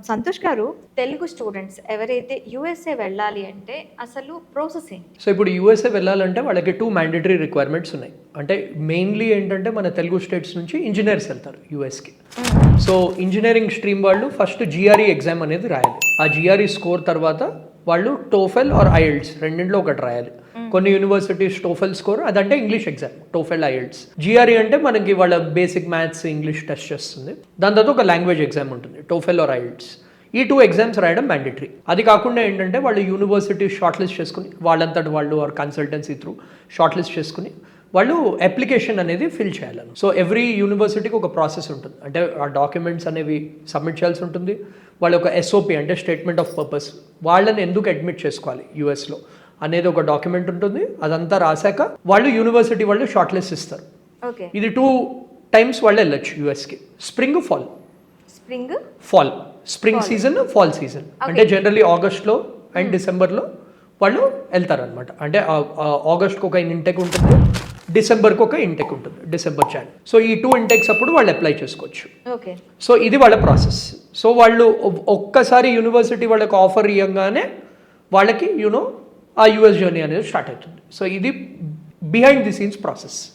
సంతోష్ గారు, తెలుగు స్టూడెంట్స్ ఎవరైతే యూఎస్ఏ వెళ్ళాలి అంటే అసలు ప్రాసెస్ ఏంటి? సో ఇప్పుడు యూఎస్ఏ వెళ్ళాలంటే వాళ్ళకి 2 మ్యాండేటరీ రిక్వైర్మెంట్స్ ఉన్నాయి. అంటే మెయిన్లీ ఏంటంటే మన తెలుగు స్టేట్స్ నుంచి ఇంజనీర్స్ వెళ్తారు యూఎస్కి. సో ఇంజనీరింగ్ స్ట్రీమ్ వాళ్ళు ఫస్ట్ జిఆర్ఈ ఎగ్జామ్ అనేది రాయాలి. ఆ జిఆర్ఈ స్కోర్ తర్వాత వాళ్ళు టోఫెల్ ఆర్ ఐఎల్ట్స్ రెండింటిలో ఒకటి రాయాలి. కొన్ని యూనివర్సిటీస్ టోఫెల్ స్కోర్ అదంటే ఇంగ్లీష్ ఎగ్జామ్, టోఫెల్ ఐఎల్ట్స్. జిఆర్ఈ అంటే మనకి వాళ్ళ బేసిక్ మ్యాథ్స్ ఇంగ్లీష్ టెస్ట్ చేస్తుంది. దాని తర్వాత ఒక లాంగ్వేజ్ ఎగ్జామ్ ఉంటుంది, టోఫెల్ ఆర్ ఐఎల్ట్స్. ఈ 2 ఎగ్జామ్స్ రాయడం మ్యాండేటరీ. అది కాకుండా ఏంటంటే వాళ్ళు యూనివర్సిటీ షార్ట్ లిస్ట్ చేసుకుని వాళ్ళంతటి వాళ్ళు or consultancy through short list చేసుకుని వాళ్ళు అప్లికేషన్ అనేది ఫిల్ చేయాలని. సో ఎవ్రీ యూనివర్సిటీకి ఒక ప్రాసెస్ ఉంటుంది. అంటే ఆ డాక్యుమెంట్స్ అనేవి సబ్మిట్ చేయాల్సి ఉంటుంది. వాళ్ళ ఒక ఎస్ఓపి అంటే స్టేట్మెంట్ ఆఫ్ పర్పస్, వాళ్ళని ఎందుకు అడ్మిట్ చేసుకోవాలి యూఎస్లో అనేది ఒక డాక్యుమెంట్ ఉంటుంది. అదంతా రాశాక వాళ్ళు యూనివర్సిటీ వాళ్ళు షార్ట్ లిస్ట్ ఇస్తారు. ఇది 2 టైమ్స్ వాళ్ళు వెళ్ళొచ్చు యూఎస్కి, spring fall. Fall spring season, fall season. అంటే జనరల్లీ ఆగస్ట్లో అండ్ డిసెంబర్లో వాళ్ళు వెళ్తారనమాట. అంటే ఆగస్ట్కి ఒక ఇంటెక్ ఉంటుంది, డిసెంబర్కి ఒక ఇంటెక్ ఉంటుంది, డిసెంబర్ జాన్. సో ఈ 2 ఇంటెక్స్ అప్పుడు వాళ్ళు అప్లై చేసుకోవచ్చు. సో ఇది వాళ్ళ ప్రాసెస్. సో వాళ్ళు ఒక్కసారి యూనివర్సిటీ వాళ్ళకి ఆఫర్ ఇవ్వగానే వాళ్ళకి ఆ యూఎస్ జర్నీ అనేది స్టార్ట్ అవుతుంది. సో ఇది బిహైండ్ ది సీన్స్ ప్రాసెస్.